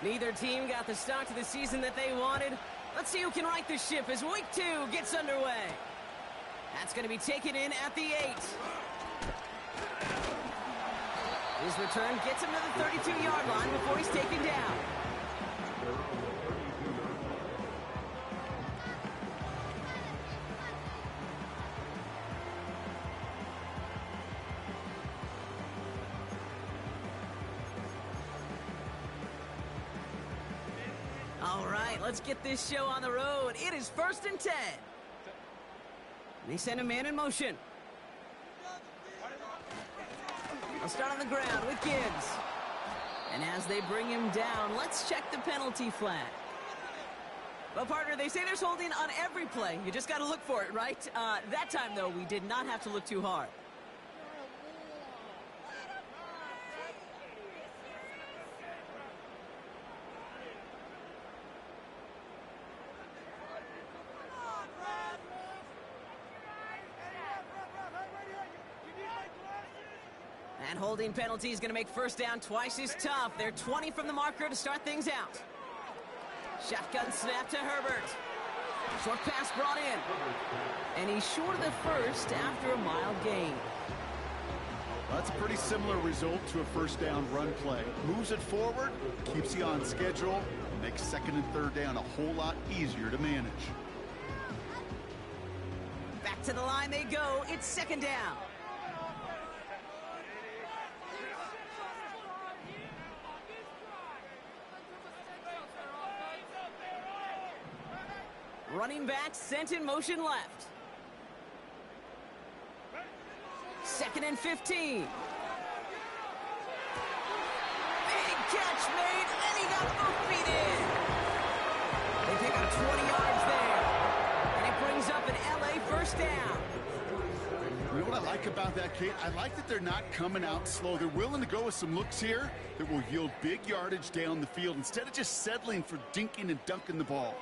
Neither team got the start to the season that they wanted. Let's see who can right the ship as week 2 gets underway. That's going to be taken in at the 8. His return gets him to the 32-yard line before he's taken down. All right, let's get this show on the road. It is 1st and 10. They send a man in motion. They'll start on the ground with Gibbs. And as they bring him down, let's check the penalty flag. Well, partner, they say there's holding on every play. You just got to look for it, right? That time, though, we did not have to look too hard. And holding penalty is going to make first down twice as tough. They're 20 from the marker to start things out. Shotgun snap to Herbert. Short pass brought in. And he's short of the first after a mild gain. That's a pretty similar result to a first down run play. Moves it forward, keeps you on schedule, makes second and third down a whole lot easier to manage. Back to the line they go. It's second down. Running back sent in motion left. 2nd and 15. Big catch made, and he got both feet in. They pick up 20 yards there. And it brings up an LA first down. You know what I like about that, Kate? I like that they're not coming out slow. They're willing to go with some looks here that will yield big yardage down the field instead of just settling for dinking and dunking the ball.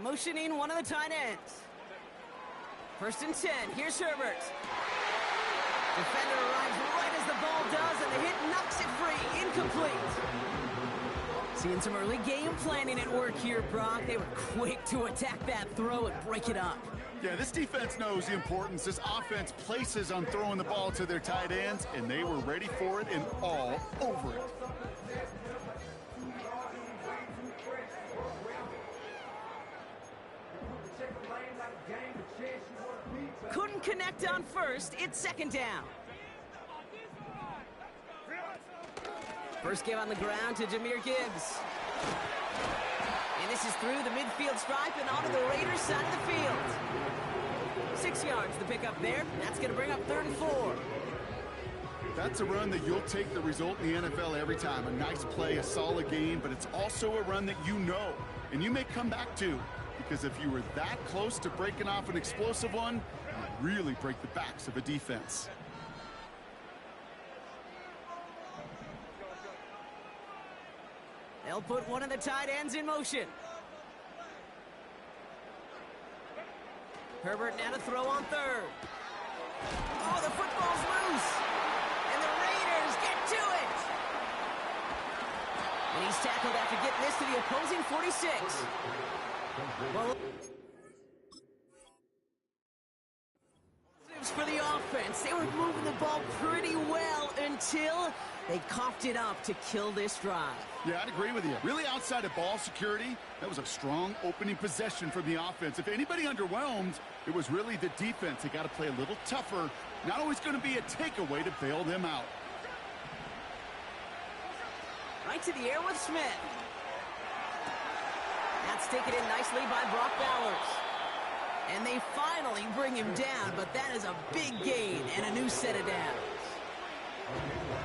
Motioning one of the tight ends. 1st and 10. Here's Herbert. Defender arrives right as the ball does, and the hit knocks it free. Incomplete. Seeing some early game planning at work here, Brock. They were quick to attack that throw and break it up. Yeah, this defense knows the importance this offense places on throwing the ball to their tight ends, and they were ready for it and all over it. Couldn't connect on first. It's second down. First give on the ground to Jahmyr Gibbs. And this is through the midfield stripe and onto the Raiders side of the field. 6 yards the pickup there. That's going to bring up 3rd and 4. That's a run that you'll take the result in the NFL every time. A nice play, a solid game, but it's also a run that you know and you may come back to. Because if you were that close to breaking off an explosive one, you really break the backs of a defense. They'll put one of the tight ends in motion. Herbert now to throw on 3rd. Oh, the football's loose. And the Raiders get to it. And he's tackled after getting this to the opposing 46. Well, for the offense, they were moving the ball pretty well until they coughed it up to kill this drive. Yeah, I'd agree with you. Really outside of ball security, that was a strong opening possession from the offense. If anybody underwhelmed, it was really the defense. They got to play a little tougher. Not always going to be a takeaway to bail them out. Right to the air with Smith. That's taken in nicely by Brock Bowers. And they finally bring him down, but that is a big gain and a new set of downs.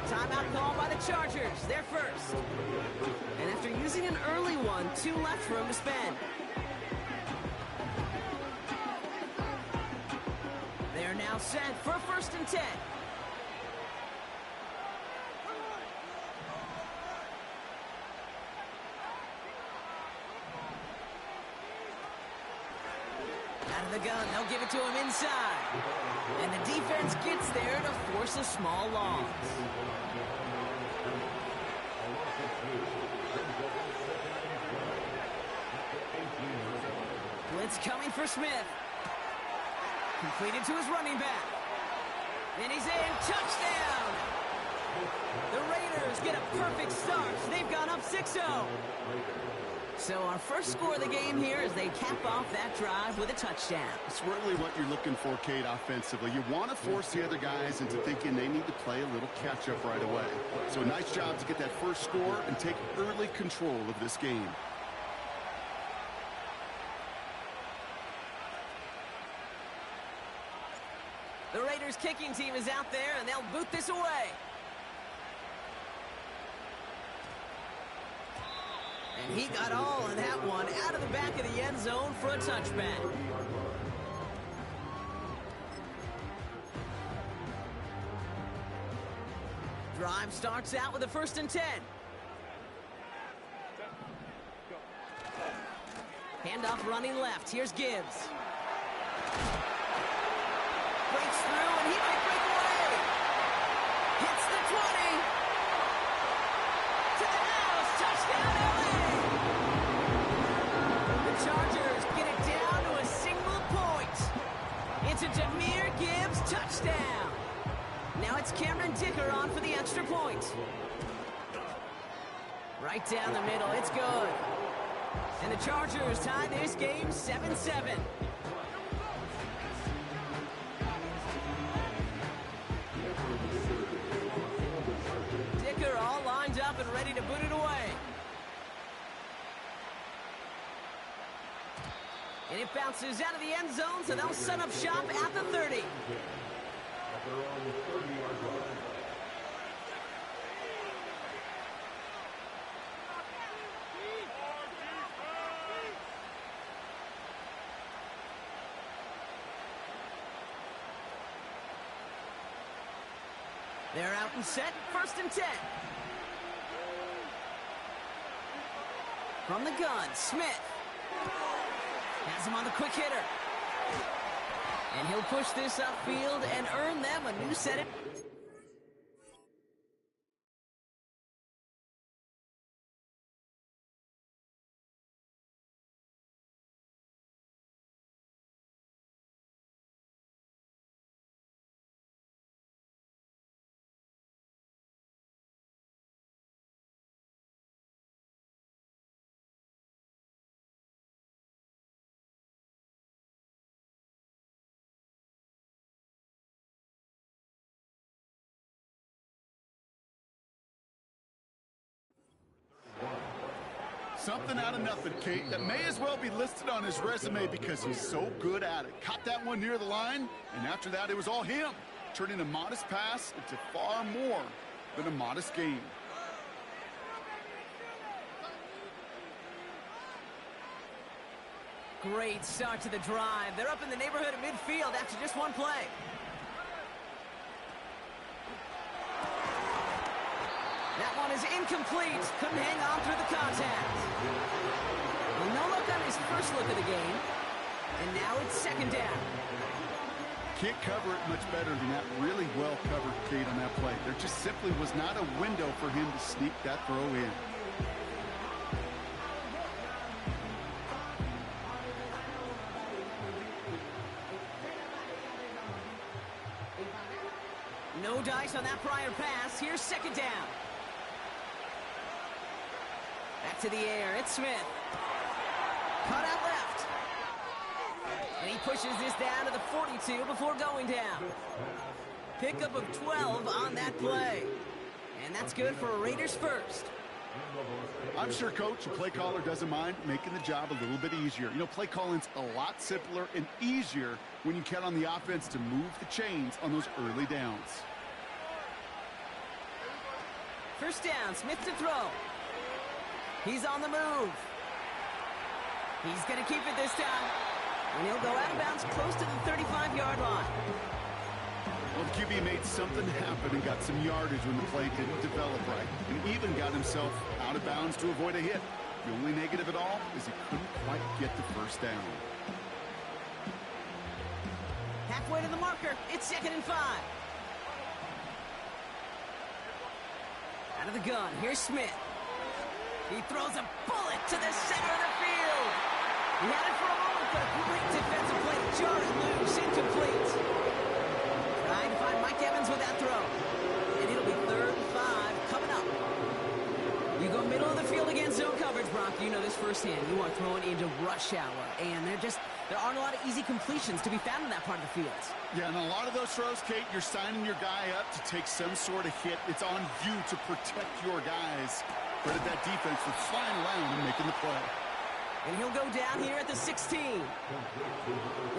Timeout called by the Chargers. They're first. And after using an early one, 2 left for him to spend. They're now set for 1st and 10. Out of the gun, they'll give it to him inside. And the defense gets there to force a small loss. Blitz coming for Smith. Completed to his running back. And he's in. Touchdown! The Raiders get a perfect start. They've gone up 6-0. So our first score of the game here as they cap off that drive with a touchdown. It's really what you're looking for, Kate, offensively. You want to force the other guys into thinking they need to play a little catch-up right away. So a nice job to get that first score and take early control of this game. The Raiders kicking team is out there, and they'll boot this away. And he got all of that one out of the back of the end zone for a touchback. Drive starts out with a 1st and 10. Handoff running left. Here's Gibbs. Breaks through, and he might break away. Hits the 20. To the house. Touchdown, LA. The Chargers get it down to a single point. It's a Jahmyr Gibbs touchdown. Now it's Cameron Dicker on for the extra point. Right down the middle. It's good. And the Chargers tie this game 7-7. Dicker all lined up and ready to boot it away. And it bounces out of the end zone, so they'll set up shop at the 30. They're out and set, 1st and 10. From the gun, Smith. Has him on the quick hitter. And he'll push this upfield and earn them a new set. Something out of nothing, Kate, that may as well be listed on his resume because he's so good at it. Caught that one near the line, and after that, it was all him, turning a modest pass into far more than a modest game. Great start to the drive. They're up in the neighborhood of midfield after just one play. That one is incomplete. Couldn't hang on through the contact. Well, no look on his first look of the game. And now it's 2nd down. Can't cover it much better than that. Really well covered, Kate, on that play. There just simply was not a window for him to sneak that throw in. No dice on that prior pass. Here's 2nd down. Back to the air. It's Smith. Cut out left. And he pushes this down to the 42 before going down. Pickup of 12 on that play. And that's good for a Raiders first. I'm sure, Coach, the play caller doesn't mind making the job a little bit easier. You know, play calling's a lot simpler and easier when you count on the offense to move the chains on those early downs. 1st down, Smith to throw. He's on the move. He's going to keep it this time. And he'll go out of bounds close to the 35-yard line. Well, the QB made something happen and got some yardage when the play didn't develop right. And even got himself out of bounds to avoid a hit. The only negative at all is he couldn't quite get the 1st down. Halfway to the marker. It's 2nd and 5. Out of the gun, here's Smith. He throws a bullet to the center of the field. He had it for a moment, but a great defensive play to jar it loose, incomplete. Trying to find Mike Evans with that throw. And it'll be 3rd and 5 coming up. You go middle of the field against zone coverage, Brock. You know this firsthand. You are throwing into rush hour, and there aren't a lot of easy completions to be found in that part of the field. Yeah, and a lot of those throws, Kate, you're signing your guy up to take some sort of hit. It's on you to protect your guys. Credit that defense for flying around and making the play. And he'll go down here at the 16.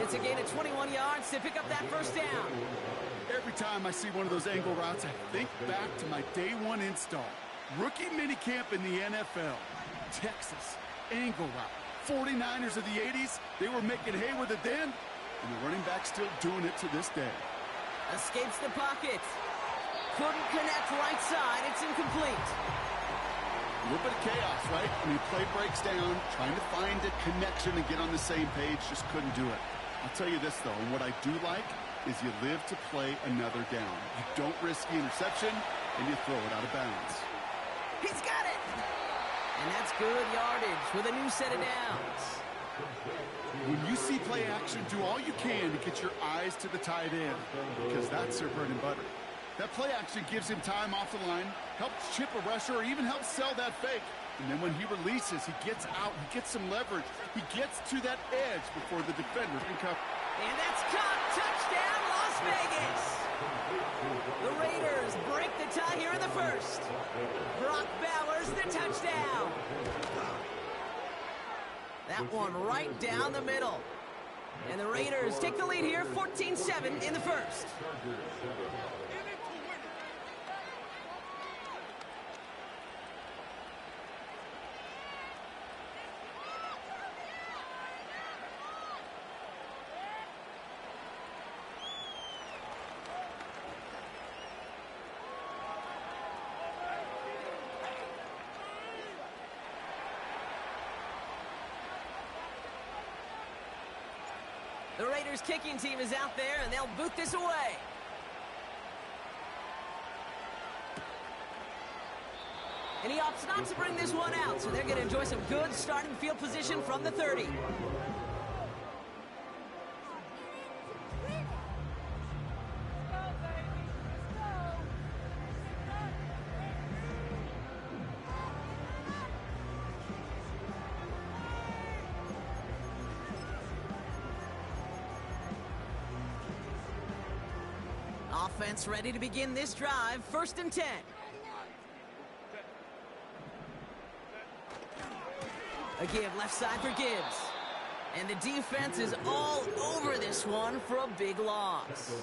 It's a gain of 21 yards to pick up that first down. Every time I see one of those angle routes, I think back to my day one install. Rookie minicamp in the NFL. Texas, angle route. 49ers of the 80s, they were making hay with it then, and the running back's still doing it to this day. Escapes the pocket. Couldn't connect right side. It's incomplete. A little bit of chaos, right? I mean, play breaks down, trying to find a connection and get on the same page, just couldn't do it. I'll tell you this, though, and what I do like is you live to play another down. You don't risk the interception, and you throw it out of bounds. He's got it! And that's good yardage with a new set of downs. When you see play action, do all you can to get your eyes to the tight end, because that's their bread and butter. That play action gives him time off the line, helps chip a rusher, or even helps sell that fake. And then when he releases, he gets out, he gets some leverage. He gets to that edge before the defender can cover. And that's caught. Touchdown, Las Vegas. The Raiders break the tie here in the first. Brock Bowers, the touchdown. That one right down the middle. And the Raiders take the lead here, 14-7 in the first. The Raiders kicking team is out there, and they'll boot this away. And he opts not to bring this one out, so they're going to enjoy some good starting field position from the 30. Offense ready to begin this drive. 1st and 10. A give left side for Gibbs. And the defense is all over this one for a big loss.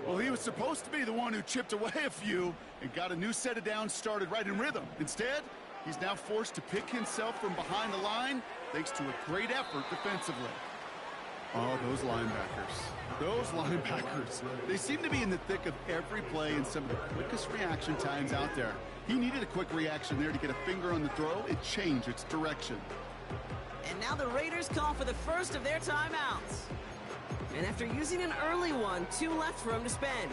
Well, he was supposed to be the one who chipped away a few and got a new set of downs started right in rhythm. Instead, he's now forced to pick himself from behind the line thanks to a great effort defensively. Oh, those linebackers. Those linebackers. They seem to be in the thick of every play and some of the quickest reaction times out there. He needed a quick reaction there to get a finger on the throw and change its direction. And now the Raiders call for the first of their timeouts. And after using an early one, 2 left for him to spend.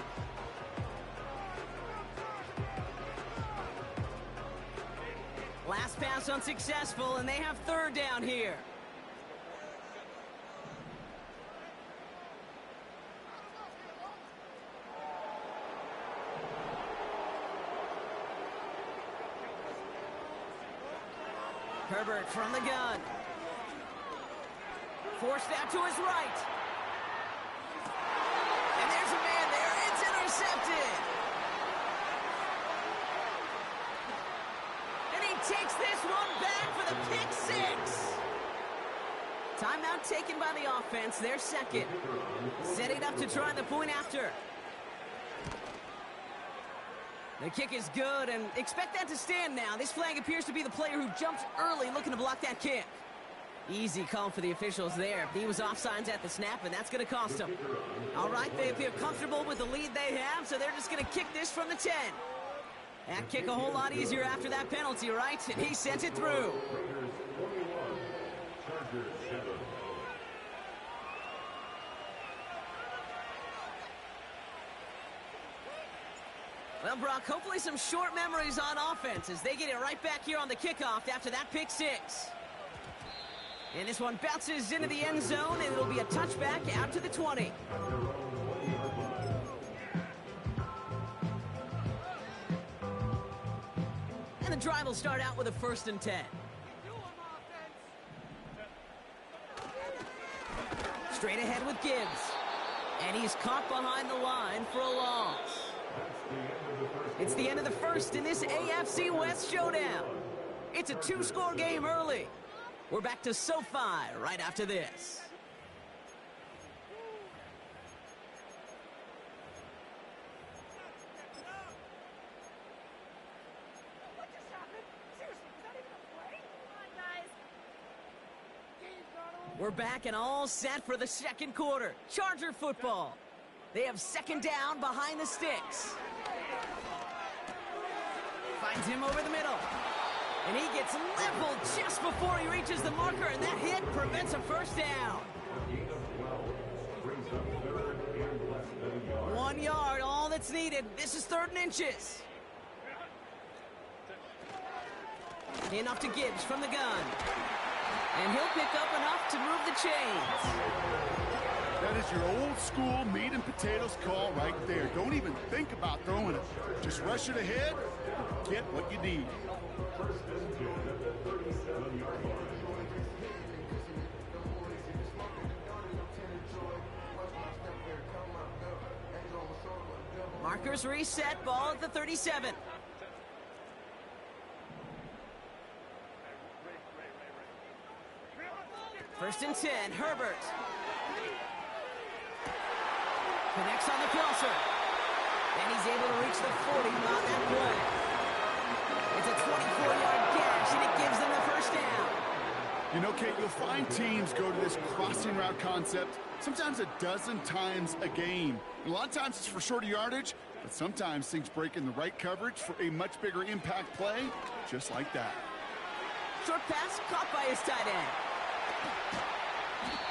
Last pass unsuccessful, and they have 3rd down here. Herbert from the gun. Forced out to his right. And there's a man there. It's intercepted. And he takes this one back for the pick 6. Timeout taken by the offense. Their 2nd. Setting up to try the point after. The kick is good, and expect that to stand now. This flag appears to be the player who jumped early looking to block that kick. Easy call for the officials there. He was offsides at the snap, and that's going to cost him. All right, they appear comfortable with the lead they have, so they're just going to kick this from the 10. That kick a whole lot easier after that penalty, right? And he sent it through. Well, Brock, hopefully some short memories on offense as they get it right back here on the kickoff after that pick six. And this one bounces into the end zone, and it'll be a touchback out to the 20. And the drive will start out with a 1st and 10. Straight ahead with Gibbs. And he's caught behind the line for a loss. It's the end of the first in this AFC West showdown. It's a 2-score game early. We're back to SoFi right after this. What just happened? Seriously, was that even a play? Come on, guys. Game's not over. We're back and all set for the second quarter. Charger football. They have 2nd down behind the sticks. Finds him over the middle. And he gets leveled just before he reaches the marker, and that hit prevents a 1st down. 1 yard, all that's needed. This is 3rd and inches. Enough to Gibbs from the gun. And he'll pick up enough to move the chains. That is your old school meat and potatoes call right there. Don't even think about throwing it. Just rush it ahead and get what you need. Markers reset, ball at the 37. First and 10, Herbert. Connects on the crosser. And he's able to reach the 40 on that play. It's a 24-yard gash, and it gives them the 1st down. You know, Kate, you'll find teams go to this crossing route concept sometimes a dozen times a game. And a lot of times it's for shorter yardage, but sometimes things break in the right coverage for a much bigger impact play, just like that. Short pass caught by his tight end.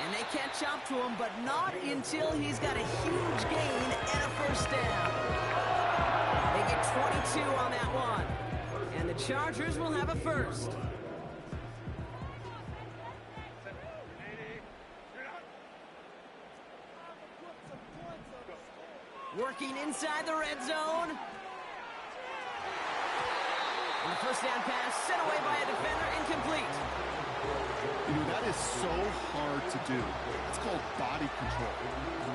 And they catch up to him, but not until he's got a huge gain and a 1st down. They get 22 on that one. And the Chargers will have a 1st. Working inside the red zone. And the 1st down pass sent away by a defender, incomplete. You know, that is so hard to do. It's called body control.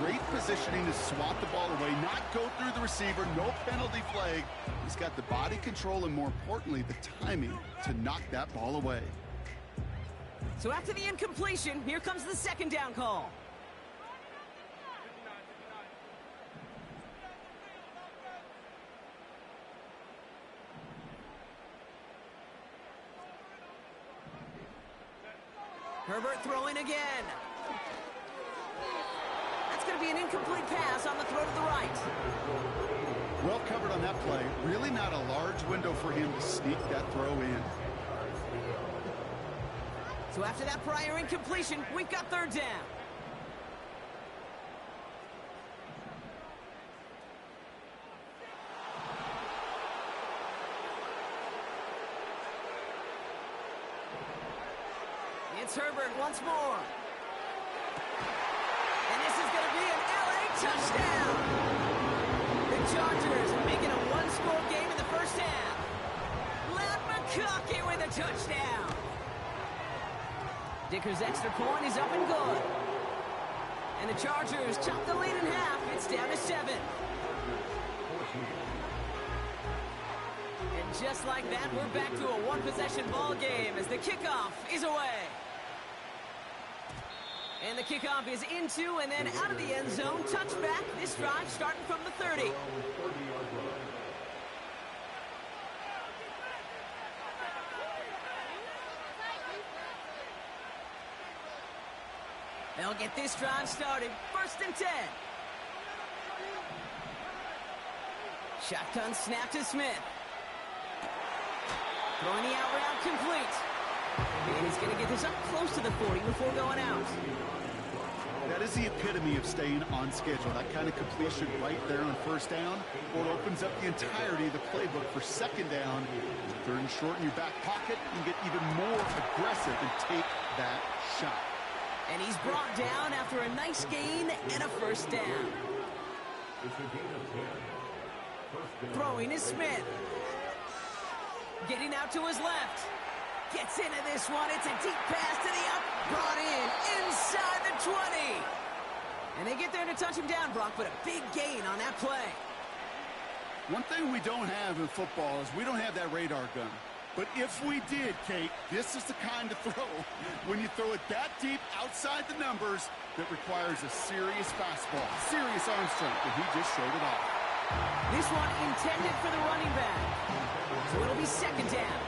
Great positioning to swat the ball away, not go through the receiver, no penalty flag. He's got the body control and, more importantly, the timing to knock that ball away. So after the incompletion, here comes the 2nd down call. Herbert throwing again. That's going to be an incomplete pass on the throw to the right. Well covered on that play. Really not a large window for him to sneak that throw in. So after that prior incompletion, we've got 3rd down. It's Herbert once more. And this is going to be an LA touchdown. The Chargers making a 1-score game in the 1st half. Lat McConkey with a touchdown. Dicker's extra point is up and good. And the Chargers chop the lead in half. It's down to 7. And just like that, we're back to a 1-possession ball game as the kickoff is away. And the kickoff is into and then out of the end zone. Touchback. This drive starting from the 30. They'll get this drive started. 1st and 10. Shotgun snap to Smith. Throwing the out route complete. And he's going to get this up close to the 40 before going out. That That is the epitome of staying on schedule. That kind of completion right there on first down, or it opens up the entirety of the playbook for second down. Third and short in your back pocket, you get even more aggressive and take that shot. And he's brought down after a nice gain and a first down. Throwing is Smith. Getting out to his left. Gets into this one. It's a deep pass to the up. Brought in inside the 20. And they get there to touch him down, Brock, but a big gain on that play. One thing we don't have in football is we don't have that radar gun. But if we did, Kate, this is the kind of throw, when you throw it that deep outside the numbers, that requires a serious fastball, serious arm strength, and he just showed it off. This one intended for the running back. So it'll be second down.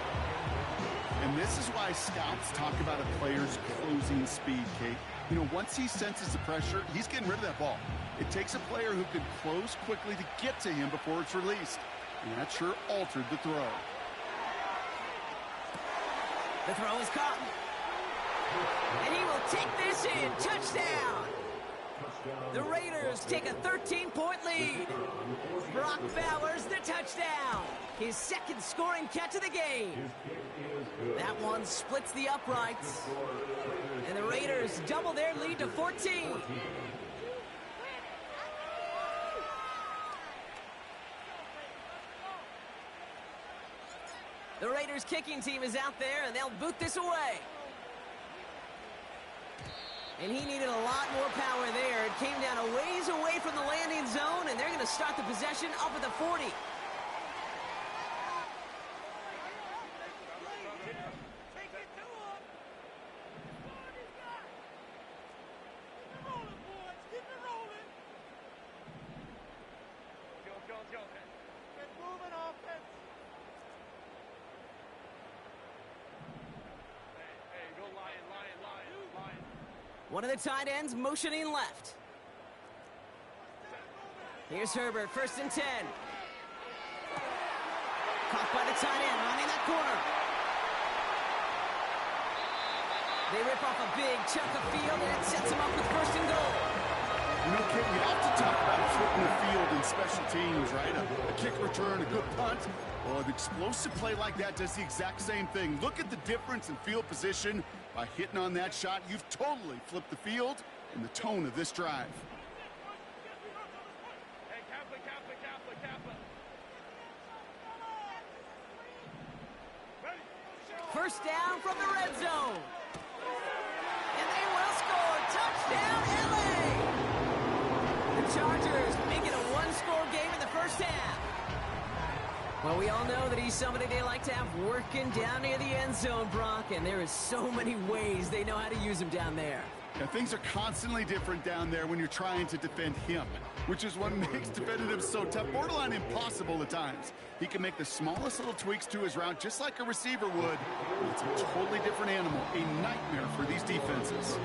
And this is why scouts talk about a player's closing speed, Kate. You know, once he senses the pressure, he's getting rid of that ball. It takes a player who can close quickly to get to him before it's released. And that sure altered the throw. The throw is caught. And he will take this in. Touchdown. The Raiders take a 13-point lead. Brock Bowers the touchdown. His second scoring catch of the game. That one splits the uprights. And the Raiders double their lead to 14. The Raiders kicking team is out there, and they'll boot this away. And he needed a lot more power there. It came down a ways away from the landing zone, and they're going to start the possession up at the 40. One of the tight ends motioning left. Here's Herbert, first and 10. Caught by the tight end, running that corner. They rip off a big chunk of field, and it sets them up with first and goal. You know, Kate, we often talk about flipping the field in special teams, right? A kick return, a good punt. Well, an explosive play like that does the exact same thing. Look at the difference in field position. By hitting on that shot, you've totally flipped the field and the tone of this drive. First down from the red zone. And they will score. Touchdown, LA! The Chargers make it a one-score game in the first half. Well, we all know that he's somebody they like to have working down near the end zone, Brock, and there is so many ways they know how to use him down there. Now, things are constantly different down there when you're trying to defend him, which is what makes defending him so tough, borderline impossible at times. He can make the smallest little tweaks to his route just like a receiver would. It's a totally different animal, a nightmare for these defenses.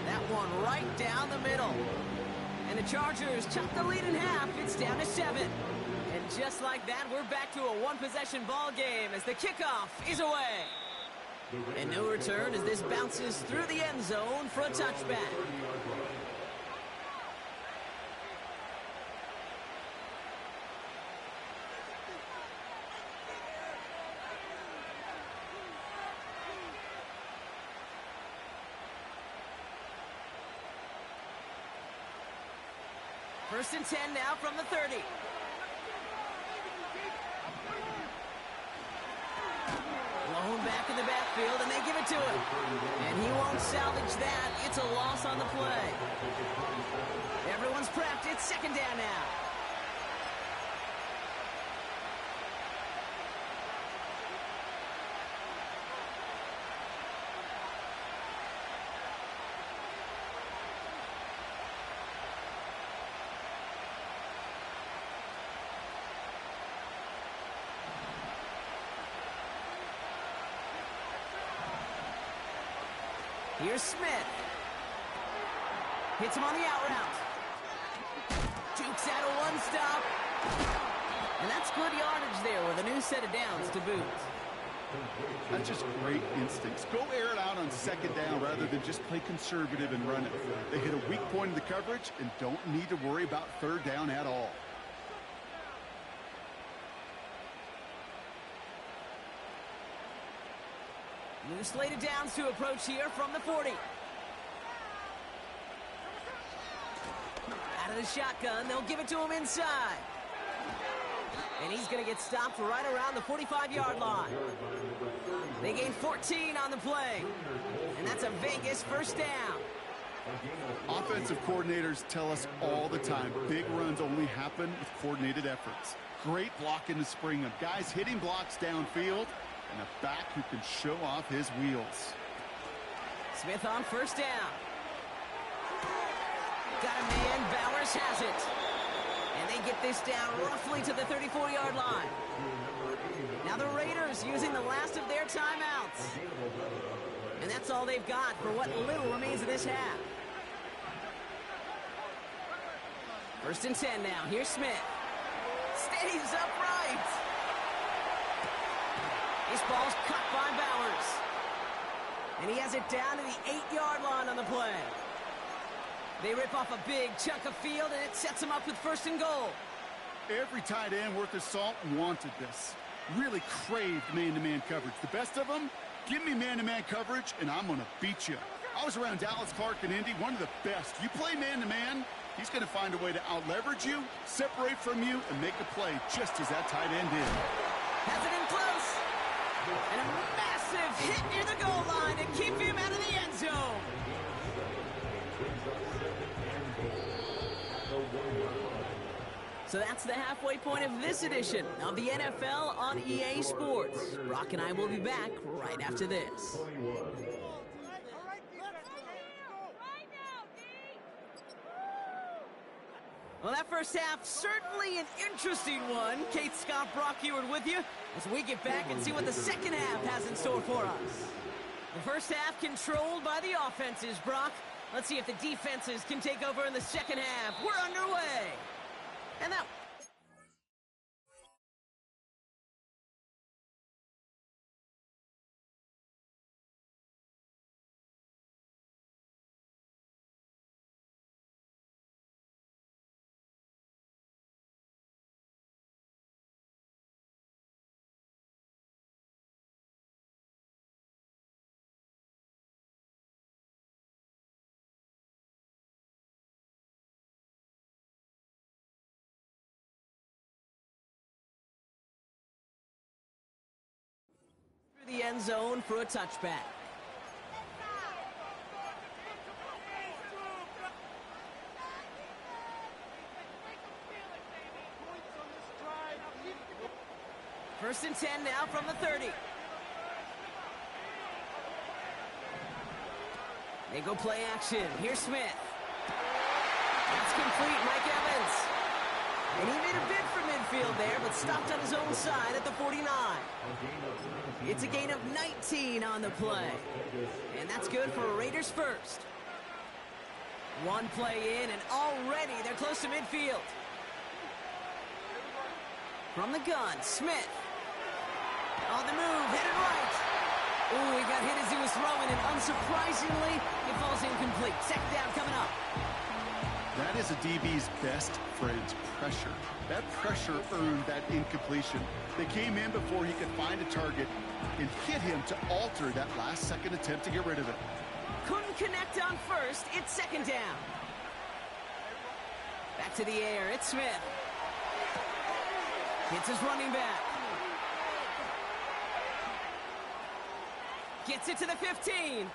That one right down the middle. And the Chargers chop the lead in half. It's down to 7. And just like that, we're back to a one-possession ball game as the kickoff is away. And no return as this bounces through the end zone for a touchback. First and 10 now from the 30. Blown back in the backfield, and they give it to him. And he won't salvage that. It's a loss on the play. Everyone's prepped. It's second down now. Here's Smith. Hits him on the out route. Jukes out a one-stop. And that's good yardage there with a new set of downs to boot. That's just great instincts. Go air it out on second down rather than just play conservative and run it. They hit a weak point in the coverage and don't need to worry about third down at all. New slated downs to approach here from the 40. Out of the shotgun, they'll give it to him inside. And he's going to get stopped right around the 45-yard line. They gain 14 on the play. And that's a Vegas first down. Offensive coordinators tell us all the time, big runs only happen with coordinated efforts. Great block in the spring of guys hitting blocks downfield and a back who can show off his wheels. Smith on first down. Got a man, Bowers has it. And they get this down roughly to the 34-yard line. Now the Raiders using the last of their timeouts. And that's all they've got for what little remains of this half. First and 10 now. Here's Smith. Stays upright. This ball's cut by Bowers. And he has it down to the 8-yard line on the play. They rip off a big chunk of field, and it sets them up with first and goal. Every tight end worth his salt wanted this. Really craved man-to-man coverage. The best of them, give me man-to-man coverage, and I'm going to beat you. I was around Dallas Clark and Indy, one of the best. You play man-to-man, he's going to find a way to out-leverage you, separate from you, and make a play just as that tight end did. Has it in close. And a massive hit near the goal line to keep him out of the end zone. So that's the halfway point of this edition of the NFL on EA Sports. Brock and I will be back right after this. Well, that first half, certainly an interesting one. Kate Scott, Brock Ewart with you as we get back and see what the second half has in store for us. The first half controlled by the offenses, Brock. Let's see if the defenses can take over in the second half. We're underway. And that... the end zone for a touchback. First and 10 now from the 30. They go play action. Here's Smith. That's complete, Mike Evans. And he made a bid for midfield there, but stopped on his own side at the 49. It's a gain of 19 on the play. And that's good for Raiders first. One play in, and already they're close to midfield. From the gun, Smith. On the move, headed right. Ooh, he got hit as he was throwing, and unsurprisingly, it falls incomplete. Second down coming up. That is a DB's best friend, pressure. That pressure earned that incompletion. They came in before he could find a target and hit him to alter that last-second attempt to get rid of it. Couldn't connect on first. It's second down. Back to the air. It's Smith. Hits his running back. Gets it to the 15.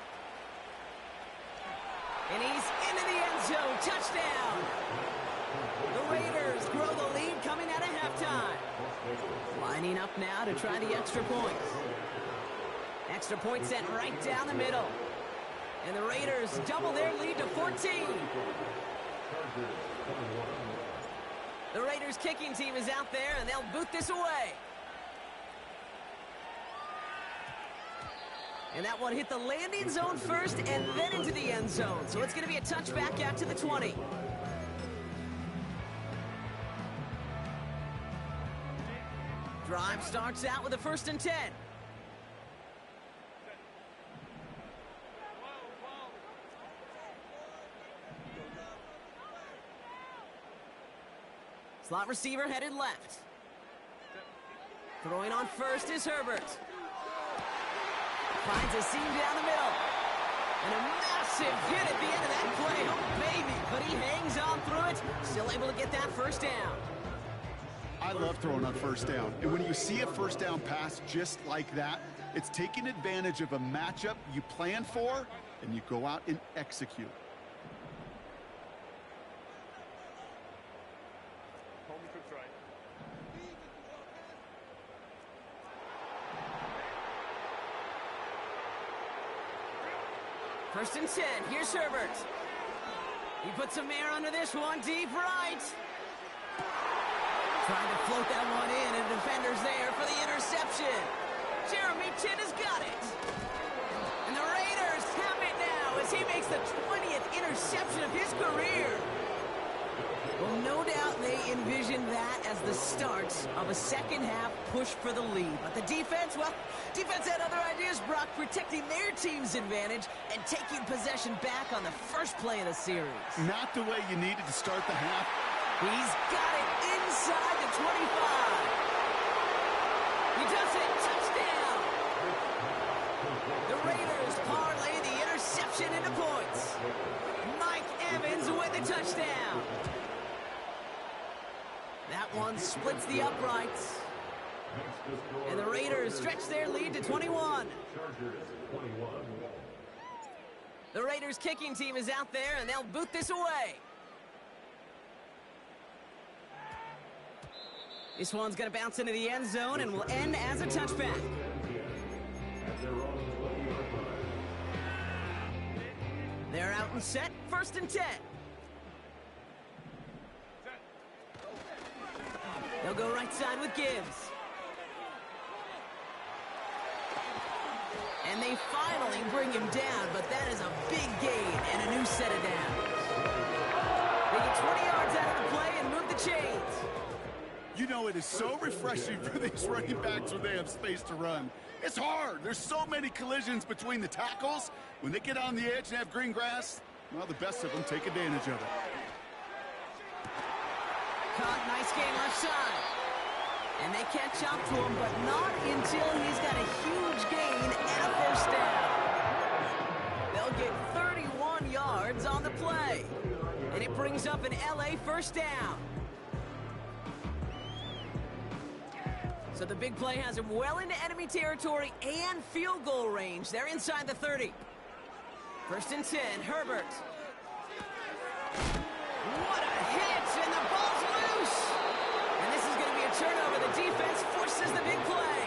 And he's into the end zone. Touchdown. The Raiders grow the lead coming out of halftime. Lining up now to try the extra point. Extra point sent right down the middle. And the Raiders double their lead to 14. The Raiders kicking team is out there, and they'll boot this away. And that one hit the landing zone first and then into the end zone. So it's going to be a touchback out to the 20. Drive starts out with a first and 10. Slot receiver headed left. Throwing on first is Herbert. Finds a seam down the middle. And a massive hit at the end of that play. Oh, baby. But he hangs on through it. Still able to get that first down. I love throwing on first down. And when you see a first down pass just like that, it's taking advantage of a matchup you plan for, and you go out and execute. First and 10. Here's Herbert. He puts some air under this one. Deep right. Trying to float that one in, and defender's there for the interception. Jeremy Chinn has got it. And the Raiders have it now as he makes the 20th interception of his career. Well, no doubt they envisioned that as the start of a second-half push for the lead. But the defense, well, defense had other ideas, Brock, protecting their team's advantage and taking possession back on the first play of the series. Not the way you needed to start the half. He's got it inside the 25. He does it. Touchdown. The Raiders parlay the interception into points. Mike Evans with the touchdown. That one splits the uprights. And the Raiders stretch their lead to 21. The Raiders kicking team is out there, and they'll boot this away. This one's going to bounce into the end zone and will end as a touchback. They're out and set. First and 10. They'll go right side with Gibbs. And they finally bring him down, but that is a big gain and a new set of downs. They get 20 yards out of the play and move the chains. You know, it is so refreshing for these running backs when they have space to run. It's hard. There's so many collisions between the tackles. When they get on the edge and have green grass, well, the best of them take advantage of it. Caught, nice gain left side. And they catch up to him, but not until he's got a huge gain and a first down. They'll get 31 yards on the play. And it brings up an LA first down. So the big play has him well into enemy territory and field goal range. They're inside the 30. First and 10, Herbert. What a hit, and the ball's loose. And this is going to be a turnover. The defense forces the big play.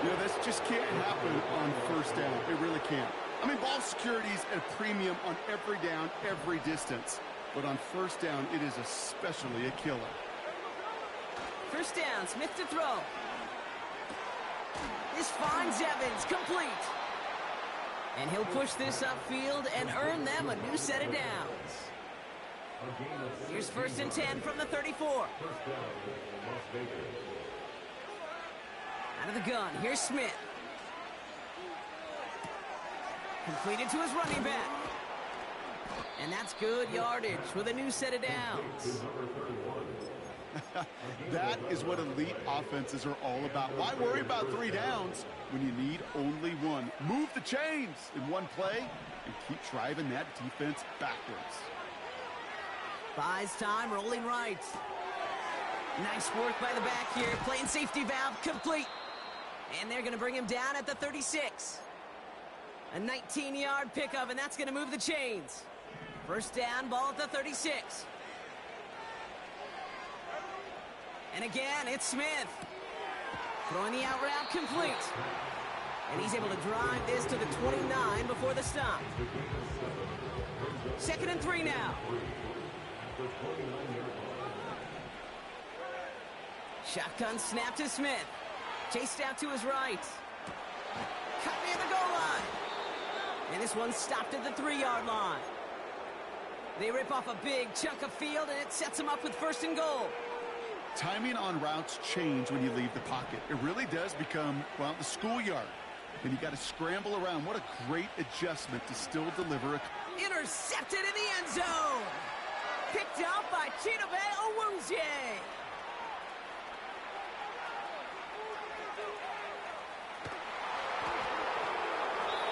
You know, this just can't happen on first down. It really can't. I mean, ball security's at a premium on every down, every distance. But on first down, it is especially a killer. First down, Smith to throw. This finds Evans, complete. And he'll push this upfield and earn them a new set of downs. Here's first and 10 from the 34. Out of the gun, here's Smith. Completed to his running back. And that's good yardage with a new set of downs. That is what elite offenses are all about. Why worry about 3 downs when you need only one? Move the chains in one play and keep driving that defense backwards. Buys time, rolling right. Nice work by the back here. Playing safety valve complete. And they're going to bring him down at the 36. A 19-yard pickup, and that's going to move the chains. First down, ball at the 36. And again, it's Smith. Throwing the out route complete. And he's able to drive this to the 29 before the stop. Second and 3 now. Shotgun snap to Smith. Chased out to his right. Cut near the goal line. And this one's stopped at the 3-yard line. They rip off a big chunk of field, and it sets them up with first and goal. Timing on routes change when you leave the pocket. It really does become, well, the schoolyard. And you got to scramble around. What a great adjustment to still deliver a... Intercepted in the end zone. picked up by Chidobe Awuzie.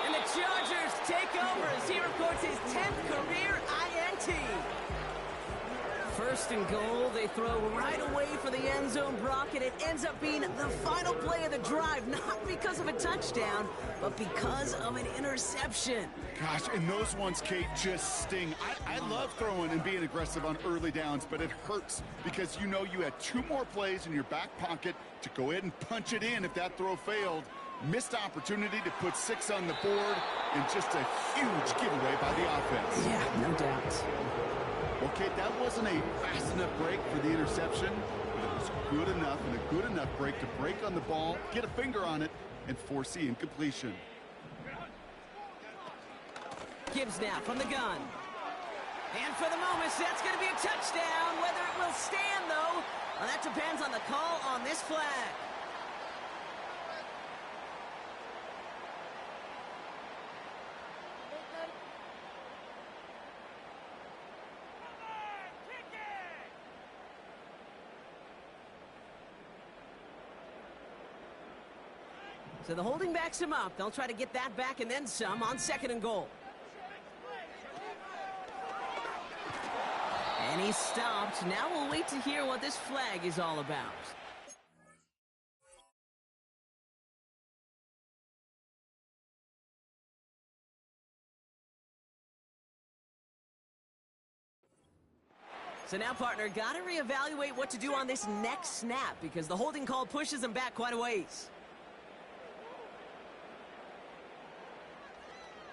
And the Chargers take over as he records his 10th career INT. First and goal, they throw right away for the end zone, Brock, and it ends up being the final play of the drive, not because of a touchdown, but because of an interception. Gosh, and those ones, Kate, just sting. I love throwing and being aggressive on early downs, but it hurts because you know you had 2 more plays in your back pocket to go ahead and punch it in if that throw failed. Missed opportunity to put 6 on the board, and just a huge giveaway by the offense. Yeah, no doubt. Okay, that wasn't a fast enough break for the interception, but it was good enough and a good enough break to break on the ball, get a finger on it, and force the incompletion. Gibbs now from the gun. And for the moment, that's going to be a touchdown. Whether it will stand, though, well, that depends on the call on this flag. So the holding backs him up. They'll try to get that back and then some on 2nd and goal. And he's stopped. Now we'll wait to hear what this flag is all about. So now, partner, got to reevaluate what to do on this next snap because the holding call pushes him back quite a ways.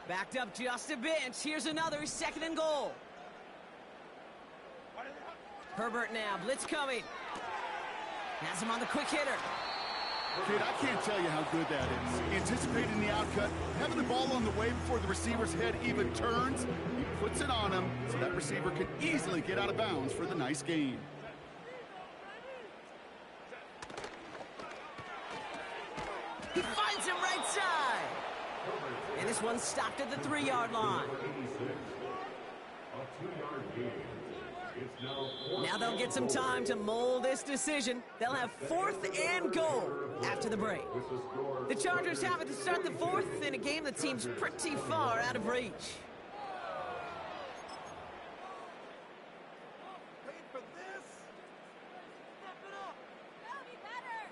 Backed up just a bit. Here's another 2nd and goal. Herbert now, blitz coming. Has him on the quick hitter. Kid, I can't tell you how good that is. Anticipating the outcut, having the ball on the way before the receiver's head even turns, he puts it on him so that receiver can easily get out of bounds for the nice gain. He finds him right side. And this one stopped at the 3-yard line. Now they'll get some time to mold this decision. They'll have 4th and goal after the break. The Chargers have it to start the 4th in a game that seems pretty far out of reach. Wait for this. Step it up. That'll be better.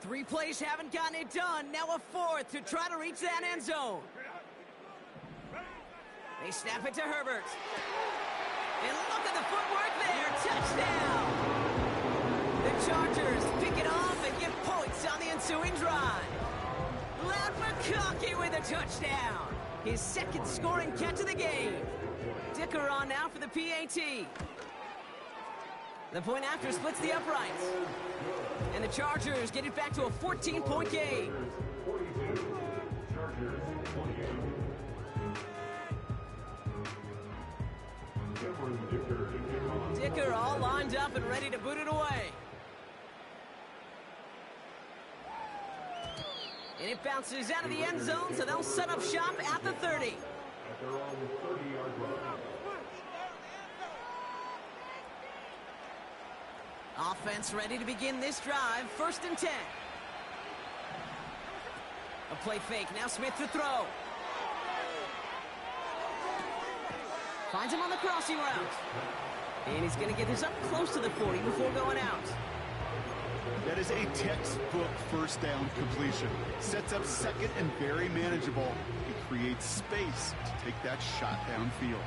3 plays haven't gotten it done. Now a 4th to try to reach that end zone. They snap it to Herbert. And look at the footwork there. Touchdown! The Chargers pick it off and get points on the ensuing drive. Ladd McConkey with a touchdown. His 2nd scoring catch of the game. Dicker on now for the PAT. The point after splits the uprights. And the Chargers get it back to a 14-point game. Dicker all lined up and ready to boot it away. And it bounces out of the end zone, so they'll set up shop at the 30. Offense ready to begin this drive. 1st and 10. A play fake. Now Smith to throw. Finds him on the crossing route. And he's going to get this up close to the 40 before going out. That is a textbook 1st down completion. Sets up 2nd and very manageable. It creates space to take that shot downfield.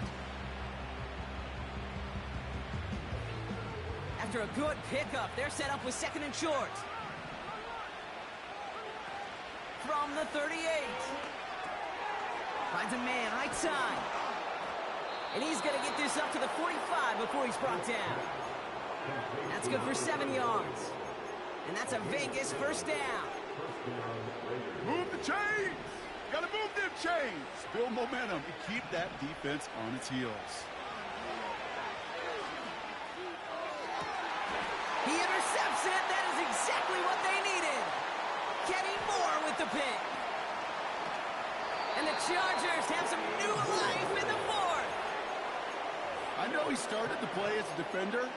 After a good pickup, they're set up with 2nd and short. From the 38. Finds a man right side. And he's going to get this up to the 45 before he's brought down. That's good for 7 yards. And that's a Vegas 1st down. Move the chains! Gotta move them chains! Build momentum and keep that defense on its heels. He intercepts it. That is exactly what they needed. Kenny Moore with the pick. And the Chargers have some new life in the fourth. I know he started to play as a defender,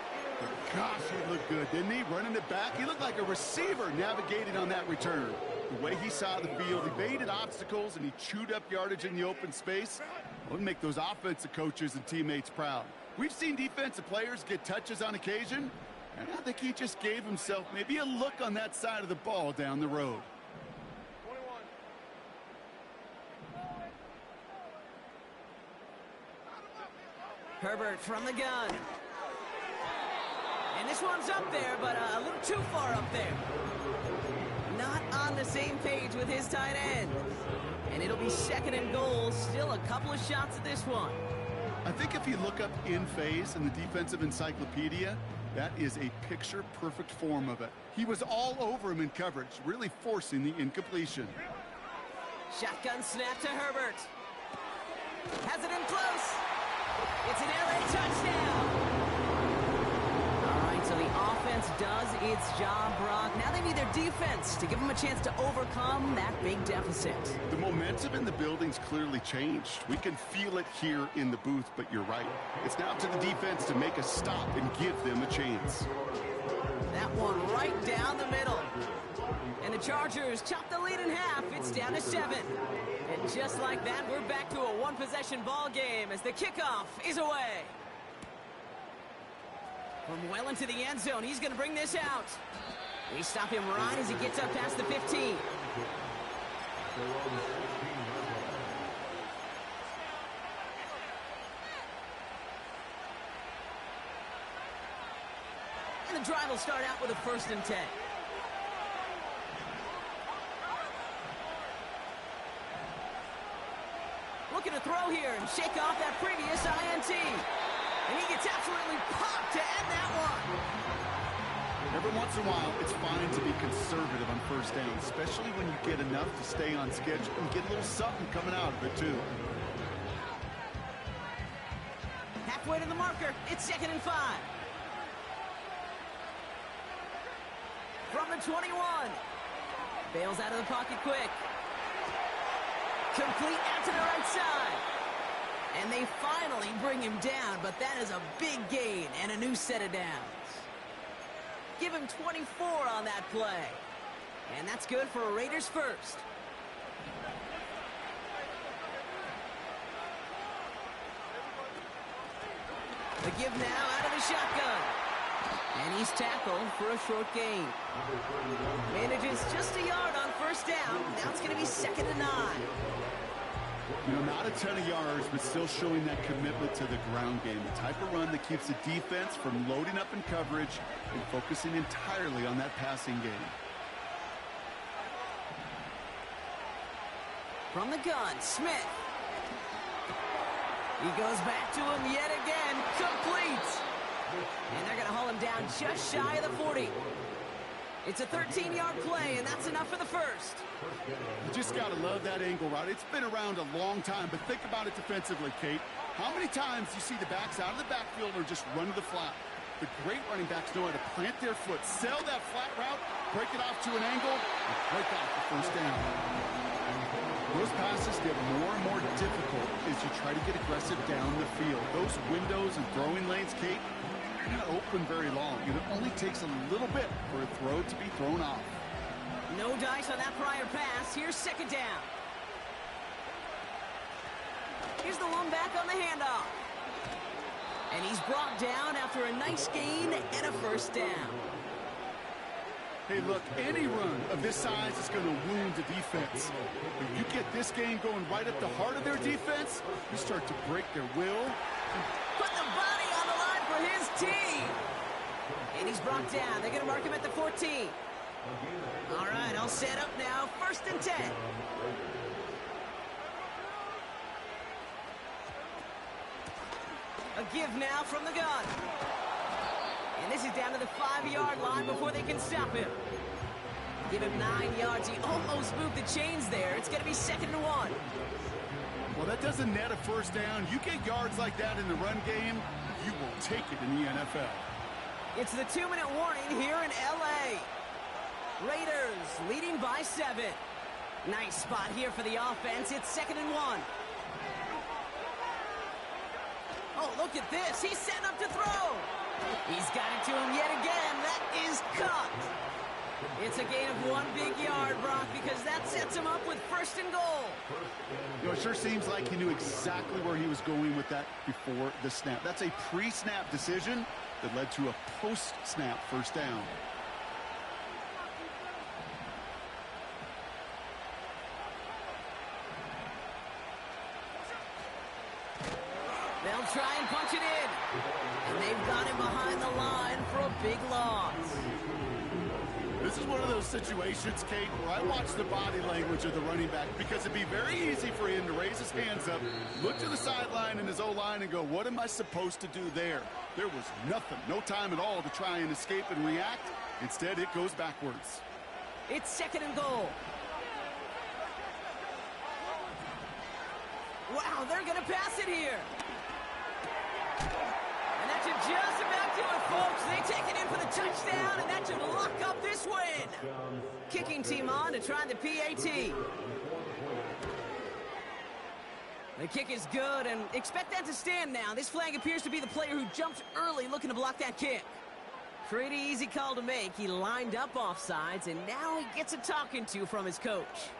but gosh, he looked good, didn't he? Running it back, he looked like a receiver navigating on that return. The way he saw the field, he baited obstacles, and he chewed up yardage in the open space. It would make those offensive coaches and teammates proud. We've seen defensive players get touches on occasion, and I think he just gave himself maybe a look on that side of the ball down the road. Herbert from the gun. And this one's up there, but a little too far up there. Not on the same page with his tight end. And it'll be second and goal. Still a couple of shots at this one. I think if you look up in phase in the defensive encyclopedia, that is a picture-perfect form of it. He was all over him in coverage, really forcing the incompletion. Shotgun snap to Herbert. Has it in close. It's an LA touchdown. All right, so the offense does its job, Brock. Now they need their defense to give them a chance to overcome that big deficit. The momentum in the building's clearly changed. We can feel it here in the booth, but you're right. It's now to the defense to make a stop and give them a chance. That one right down the middle. And the Chargers chop the lead in half. It's down to 7. And just like that, we're back to a one-possession ball game as the kickoff is away. From well into the end zone, he's going to bring this out. We stop him right as he gets up past the 15. And the drive will start out with a 1st and 10. Looking to throw here and shake off that previous INT. And he gets absolutely popped to end that one. Every once in a while, it's fine to be conservative on 1st down, especially when you get enough to stay on schedule and get a little something coming out of it, too. Halfway to the marker, it's 2nd and 5. From the 21. Bails out of the pocket quick. Complete out to the right side. And they finally bring him down, but that is a big gain and a new set of downs. Give him 24 on that play. And that's good for a Raiders 1st. The give now out of the shotgun. And he's tackled for a short gain. Manages just a yard on 1st down. Now it's going to be 2nd and 9. You know, not a ton of yards, but still showing that commitment to the ground game. The type of run that keeps the defense from loading up in coverage and focusing entirely on that passing game. From the gun, Smith. He goes back to him yet again. Complete. And they're going to haul him down just shy of the 40. It's a 13-yard play, and that's enough for the 1st. You just got to love that angle route. It's been around a long time, but think about it defensively, Kate. How many times do you see the backs out of the backfield or just run to the flat? The great running backs know how to plant their foot, sell that flat route, break it off to an angle, and break off the 1st down. Those passes get more and more difficult as you try to get aggressive down the field. Those windows and throwing lanes, Kate, not open very long. It only takes a little bit for a throw to be thrown off. No dice on that prior pass. Here's 2nd down. Here's the one back on the handoff. And he's brought down after a nice gain and a 1st down. Hey, look, any run of this size is going to wound the defense. When you get this game going right at the heart of their defense, you start to break their will. Put the body on the line for his team. And he's brought down. They're going to mark him at the 14. All right, all set up now. 1st and 10. A give now from the gun. And this is down to the 5-yard line before they can stop him. Give him 9 yards. He almost moved the chains there. It's going to be 2nd and 1. Well, that doesn't net a 1st down. You get yards like that in the run game, you will take it in the NFL. It's the 2-minute warning here in L.A. Raiders leading by 7. Nice spot here for the offense. It's 2nd and 1. Oh, look at this. He's setting up to throw. He's got it to him yet again. That is caught. It's a gain of 1 big yard, Brock, because that sets him up with 1st and goal. You know, it sure seems like he knew exactly where he was going with that before the snap. That's a pre-snap decision that led to a post-snap 1st down. They'll try and punch it in. And they've got him behind the line for a big loss. This is one of those situations, Kate, where I watch the body language of the running back because it'd be very easy for him to raise his hands up, look to the sideline in his O-line and go, what am I supposed to do there? There was nothing, no time at all to try and escape and react. Instead, it goes backwards. It's 2nd and goal. Wow, they're going to pass it here. And that should just about do it, folks. They take it in for the touchdown, and that should lock up this win. Kicking team on to try the PAT. The kick is good, and expect that to stand now. This flag appears to be the player who jumped early looking to block that kick. Pretty easy call to make. He lined up offsides, and now he gets a talking to from his coach.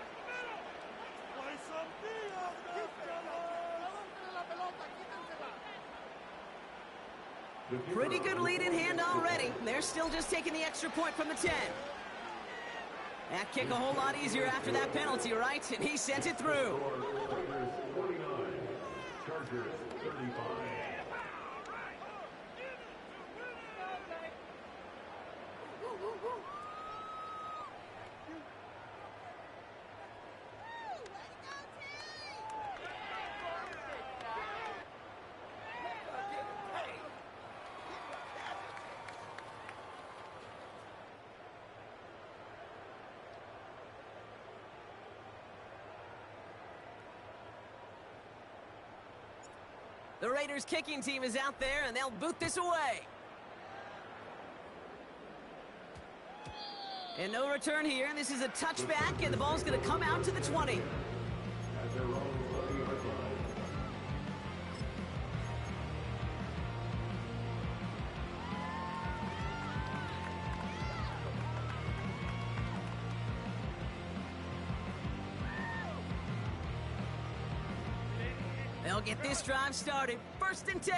Pretty good lead in hand already. They're still just taking the extra point from the 10. That kick a whole lot easier after that penalty, right? And he sent it through. Chargers 35. The Raiders kicking team is out there, and they'll boot this away. And no return here. This is a touchback, and the ball's going to come out to the 20. They'll get this drive started. 1st and 10.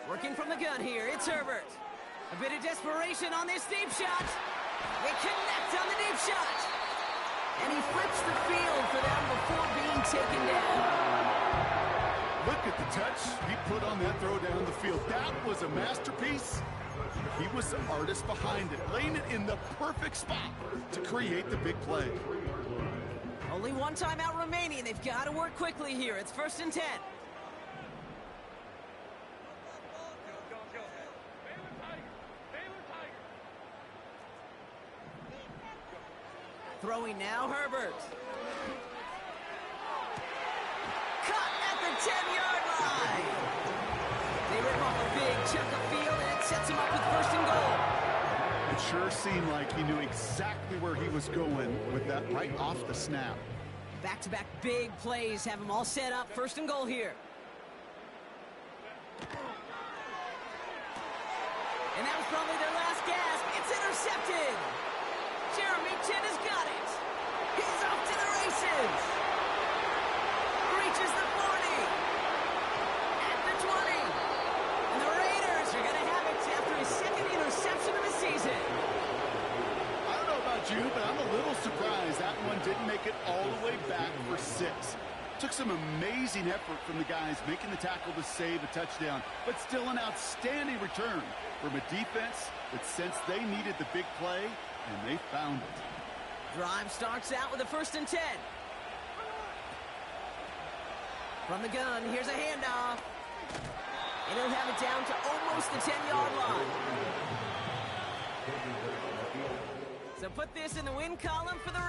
Working from the gun here, it's Herbert. A bit of desperation on this deep shot. They connect on the deep shot. And he flips the field for them before being taken down. Look at the touch he put on that throw down the field. That was a masterpiece. He was the artist behind it, laying it in the perfect spot to create the big play. Only one timeout remaining. They've got to work quickly here. It's 1st and 10. Throwing now, Herbert. Cut at the 10-yard line. They rip off a big chunk of field, and it sets him up with 1st and goal. It sure seemed like he knew exactly where he was going with that right off the snap. Back-to-back big plays have them all set up. 1st and goal here. And that was probably their last gasp. It's intercepted. Jeremy Chinn has got it. He's off to the races. Reaches the 40. At the 20. And the Raiders are going to have it after his 2nd interception of the season. I don't know about you, but I'm a little surprised that one didn't make it all the way back for 6. Took some amazing effort from the guys making the tackle to save a touchdown, but still an outstanding return from a defense that sensed they needed the big play, and they found it. Drive starts out with a 1st and 10. From the gun, here's a handoff. And he'll have it down to almost the 10-yard line. So put this in the win column for the Raiders.